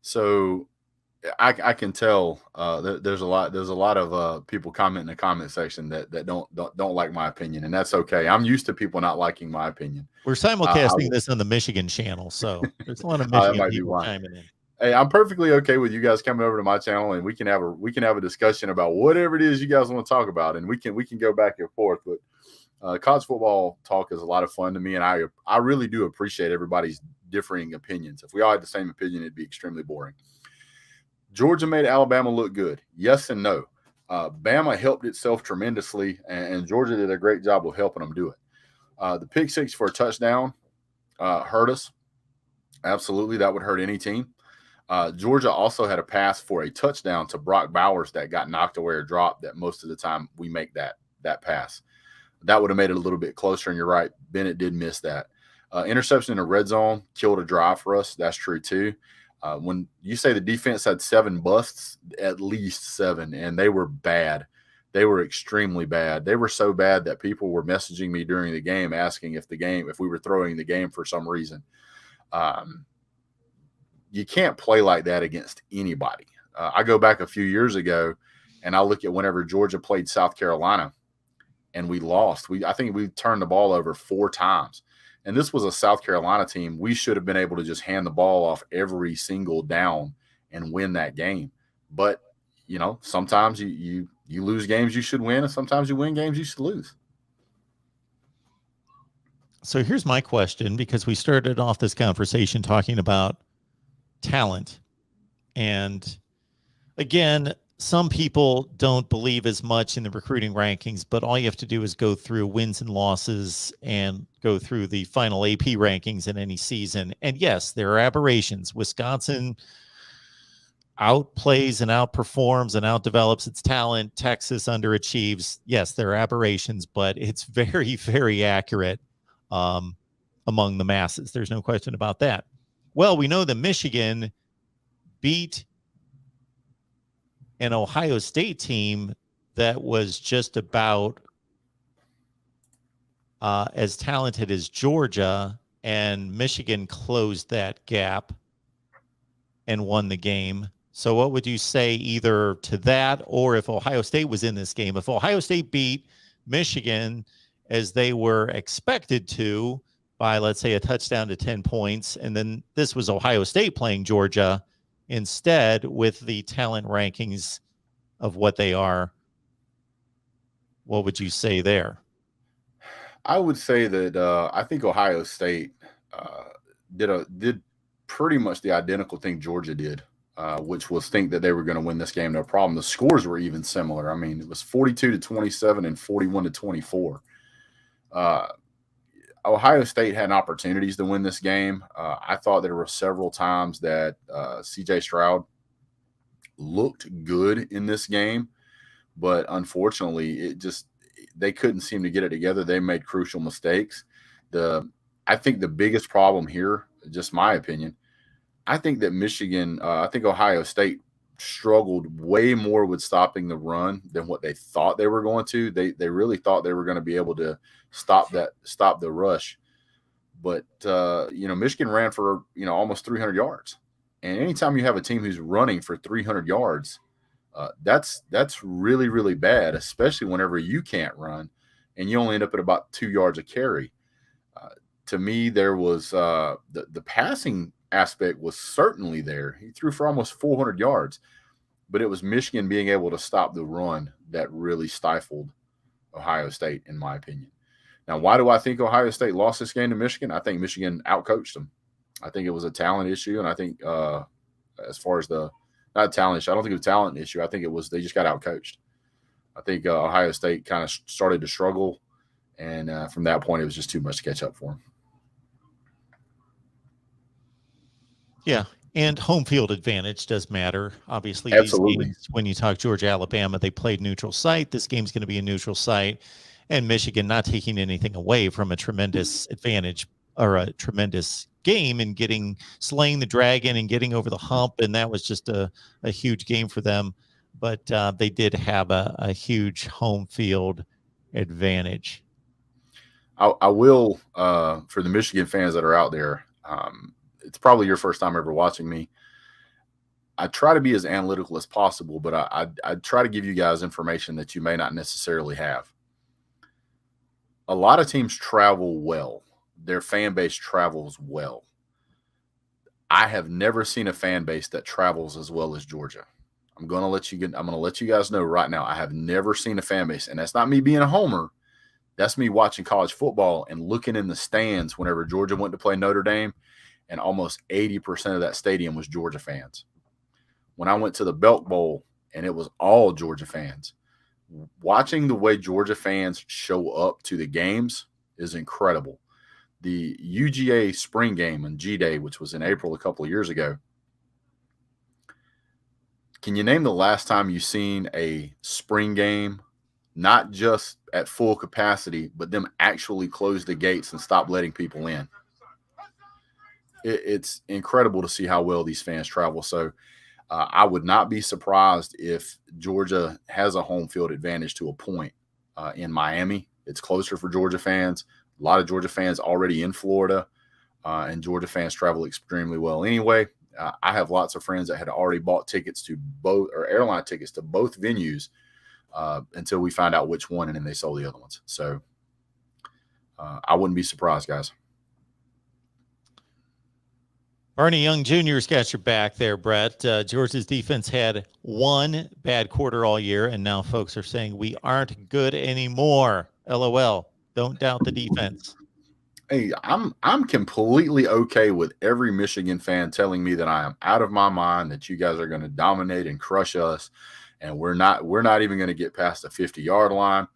So I can tell there's a lot of people comment in the comment section that don't like my opinion, and that's okay. I'm used to people not liking my opinion. We're I simulcasting will, this on the Michigan channel, so there's a lot of that Michigan might be people why. chiming in. Hey, I'm perfectly okay with you guys coming over to my channel, and we can have a discussion about whatever it is you guys want to talk about, and we can go back and forth. But college football talk is a lot of fun to me, and I really do appreciate everybody's differing opinions. If we all had the same opinion, it'd be extremely boring. Georgia made Alabama look good. Yes and no. Bama helped itself tremendously, and Georgia did a great job of helping them do it. The pick six for a touchdown hurt us. Absolutely, that would hurt any team. Georgia also had a pass for a touchdown to Brock Bowers that got knocked away or dropped. That most of the time we make that pass. That would have made it a little bit closer. And you're right, Bennett did miss that. Interception in the red zone killed a drive for us. That's true too. When you say the defense had 7 busts, at least 7, and they were bad. They were extremely bad. They were so bad that people were messaging me during the game asking if we were throwing the game for some reason. Um, you can't play like that against anybody. I go back a few years ago, and I look at whenever Georgia played South Carolina, and we lost. I think we turned the ball over 4 times. And this was a South Carolina team. We should have been able to just hand the ball off every single down and win that game. But sometimes you lose games you should win, and sometimes you win games you should lose. So here's my question, because we started off this conversation talking about talent. And again, some people don't believe as much in the recruiting rankings, but all you have to do is go through wins and losses and go through the final AP rankings in any season. And yes, there are aberrations. Wisconsin outplays and outperforms and outdevelops its talent. Texas underachieves. Yes, there are aberrations, but it's very, very accurate among the masses. There's no question about that. Well, we know that Michigan beat an Ohio State team that was just about as talented as Georgia, and Michigan closed that gap and won the game. So what would you say either to that, or if Ohio State was in this game? If Ohio State beat Michigan as they were expected to by, let's say, a touchdown to 10 points, and then this was Ohio State playing Georgia instead with the talent rankings of what they are, what would you say there? I would say that I think Ohio State uh, did pretty much the identical thing Georgia did, which was think that they were going to win this game no problem. The scores were even similar. I mean, it was 42-27 and 41-24. Uh, Ohio State had opportunities to win this game. I thought there were several times that C.J. Stroud looked good in this game, but unfortunately, they couldn't seem to get it together. They made crucial mistakes. The I think the biggest problem here, just my opinion, I think that I think Ohio State struggled way more with stopping the run than what they thought they were going to. They really thought they were going to be able to stop the rush, but Michigan ran for almost 300 yards, and anytime you have a team who's running for 300 yards, that's really really bad, especially whenever you can't run and you only end up at about 2 yards a carry. Uh, to me, there was the passing aspect was certainly there. He threw for almost 400 yards, but it was Michigan being able to stop the run that really stifled Ohio State, in my opinion. Now, why do I think Ohio State lost this game to Michigan? I think Michigan outcoached them. I think it was a talent issue, and I think as far as the not a talent issue, I don't think it was a talent issue. I think it was they just got outcoached. I think Ohio State kind of started to struggle, and from that point, it was just too much to catch up for them. Yeah. And home field advantage does matter. Obviously, these Absolutely. games, when you talk Georgia, Alabama, they played neutral site. This game's going to be a neutral site. And Michigan not taking anything away from a tremendous advantage or a tremendous game and slaying the dragon and getting over the hump. And that was just a huge game for them. But they did have a huge home field advantage. I will, for the Michigan fans that are out there, it's probably your first time ever watching me. I try to be as analytical as possible, but I try to give you guys information that you may not necessarily have. A lot of teams travel well. Their fan base travels well. I have never seen a fan base that travels as well as Georgia. I'm going to let you guys know right now. I have never seen a fan base, and that's not me being a homer. That's me watching college football and looking in the stands whenever Georgia went to play Notre Dame, and almost 80% of that stadium was Georgia fans. When I went to the Belk Bowl and it was all Georgia fans, watching the way Georgia fans show up to the games is incredible. The UGA spring game and G-Day, which was in April a couple of years ago, can you name the last time you've seen a spring game, not just at full capacity, but them actually close the gates and stop letting people in? It's incredible to see how well these fans travel. So I would not be surprised if Georgia has a home field advantage to a point in Miami. It's closer for Georgia fans. A lot of Georgia fans already in Florida, and Georgia fans travel extremely well anyway. I have lots of friends that had already bought tickets to both, or airline tickets to both venues, until we find out which one, and then they sold the other ones. So I wouldn't be surprised, guys. Barney Young Jr.'s got your back there, Brett. Georgia's defense had one bad quarter all year, and now folks are saying we aren't good anymore. LOL. Don't doubt the defense. Hey, I'm completely okay with every Michigan fan telling me that I am out of my mind, that you guys are going to dominate and crush us, and we're not even going to get past the 50-yard line.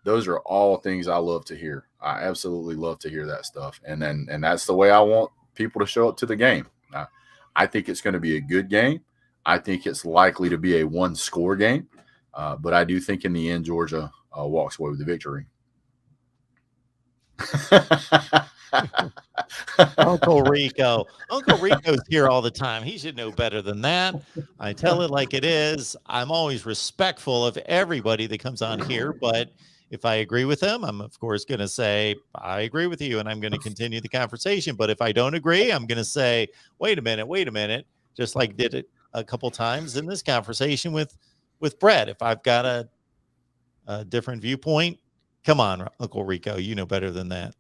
Those are all things I love to hear. I absolutely love to hear that stuff, and that's the way I want people to show up to the game. I think it's going to be a good game. I think it's likely to be a one-score game, but I do think in the end Georgia walks away with the victory. Uncle Rico. Uncle Rico's here all the time. He should know better than that. I tell it like it is. I'm always respectful of everybody that comes on here, but if I agree with him, I'm of course going to say, I agree with you, and I'm going to continue the conversation. But if I don't agree, I'm going to say, wait a minute, just like did it a couple times in this conversation with Brett. If I've got a different viewpoint, come on, Uncle Rico, you know better than that.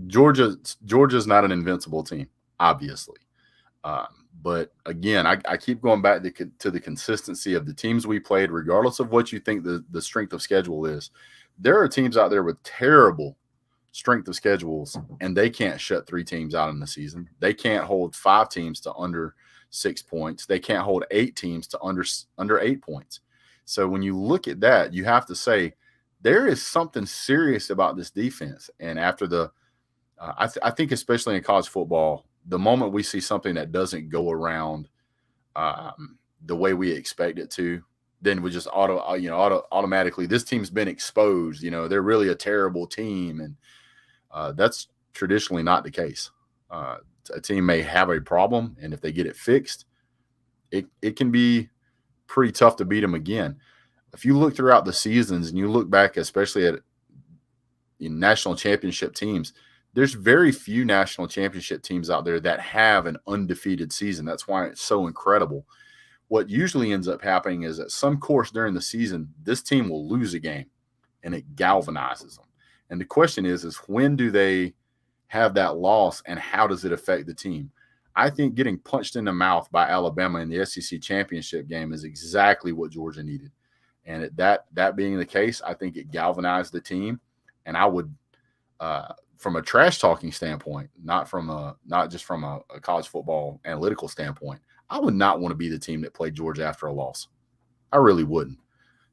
Georgia's not an invincible team, obviously. But again, I keep going back to the consistency of the teams we played, regardless of what you think the strength of schedule is. There are teams out there with terrible strength of schedules, and they can't shut 3 teams out in the season. They can't hold 5 teams to under 6 points. They can't hold 8 teams to under 8 points. So when you look at that, you have to say, there is something serious about this defense. And after I think especially in college football, the moment we see something that doesn't go around the way we expect it to, then we just automatically, this team's been exposed. They're really a terrible team, and that's traditionally not the case. A team may have a problem, and if they get it fixed, it can be pretty tough to beat them again. If you look throughout the seasons and you look back, especially at national championship teams, there's very few national championship teams out there that have an undefeated season. That's why it's so incredible. What usually ends up happening is at some course during the season, this team will lose a game, and it galvanizes them. And the question is when do they have that loss, and how does it affect the team? I think getting punched in the mouth by Alabama in the SEC championship game is exactly what Georgia needed. And that being the case, I think it galvanized the team. And I would, from a trash talking standpoint, not just from a college football analytical standpoint, I would not want to be the team that played Georgia after a loss. I really wouldn't.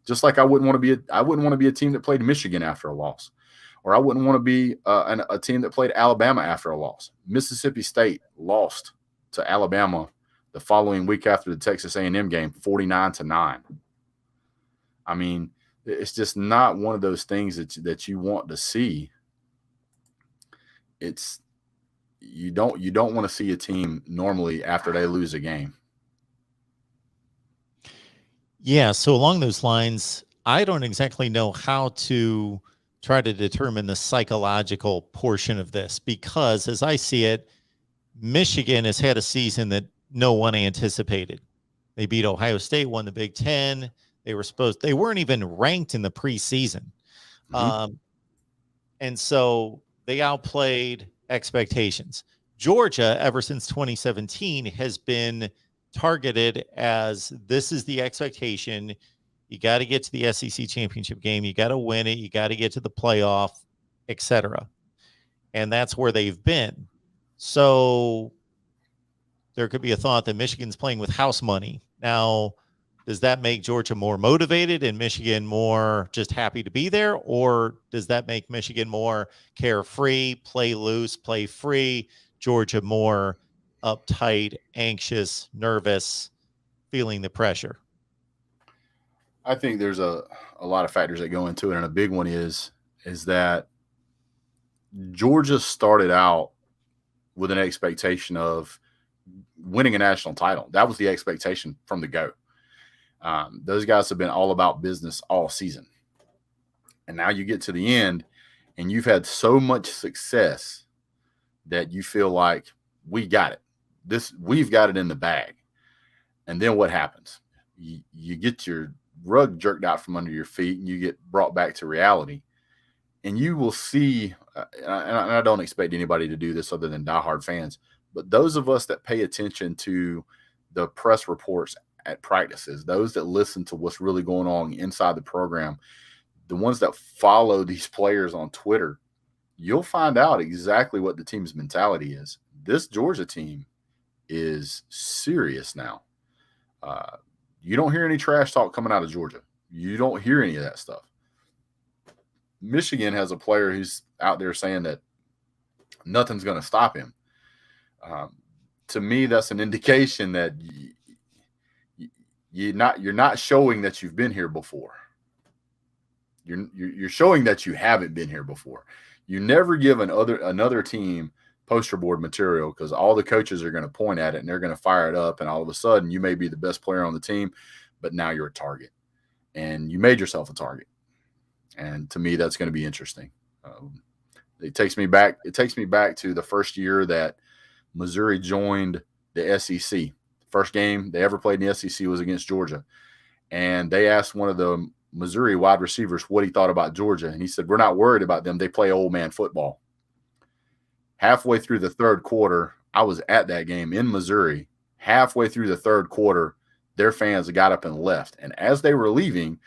Just like I wouldn't want to be a team that played Michigan after a loss, or I wouldn't want to be a team that played Alabama after a loss. Mississippi State lost to Alabama the following week after the Texas A&M game, 49-9. I mean, it's just not one of those things that you want to see. You don't want to see a team normally after they lose a game. Yeah, so along those lines, I don't exactly know how to try to determine the psychological portion of this, because as I see it, Michigan has had a season that no one anticipated. They beat Ohio State, won the Big Ten. They weren't even ranked in the preseason. And so they outplayed expectations. Georgia, ever since 2017, has been targeted as this is the expectation. You got to get to the SEC championship game. You got to win it. You got to get to the playoff, etc. And that's where they've been. So there could be a thought that Michigan's playing with house money. Now, does that make Georgia more motivated and Michigan more just happy to be there? Or does that make Michigan more carefree, play loose, play free, Georgia more uptight, anxious, nervous, feeling the pressure? I think there's a lot of factors that go into it, and a big one is that Georgia started out with an expectation of winning a national title. That was the expectation from the go. Those guys have been all about business all season. And now you get to the end and you've had so much success that you feel like we got it. We've got it in the bag. And then what happens? You get your rug jerked out from under your feet and you get brought back to reality. And you will see, and I don't expect anybody to do this other than diehard fans, but those of us that pay attention to the press reports at practices, those that listen to what's really going on inside the program, the ones that follow these players on Twitter, you'll find out exactly what the team's mentality is. This Georgia team is serious now. You don't hear any trash talk coming out of Georgia. You don't hear any of that stuff. Michigan has a player who's out there saying that nothing's going to stop him. To me, that's an indication that you're not showing that you've been here before. You're showing that you haven't been here before. You never give another team poster board material because all the coaches are going to point at it and they're going to fire it up, and all of a sudden you may be the best player on the team, but now you're a target, and you made yourself a target. And to me, that's going to be interesting. It takes me back to the first year that Missouri joined the SEC. First game they ever played in the SEC was against Georgia. And they asked one of the Missouri wide receivers what he thought about Georgia. And he said, "We're not worried about them. They play old man football." Halfway through the third quarter, I was at that game in Missouri. Halfway through the third quarter, their fans got up and left. And as they were leaving,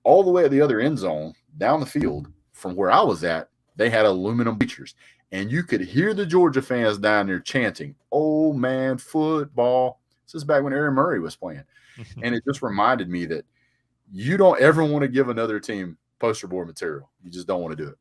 all the way at the other end zone, down the field from where I was at, they had aluminum bleachers. And you could hear the Georgia fans down there chanting, "Old man football." This is back when Aaron Murray was playing. And it just reminded me that you don't ever want to give another team poster board material. You just don't want to do it.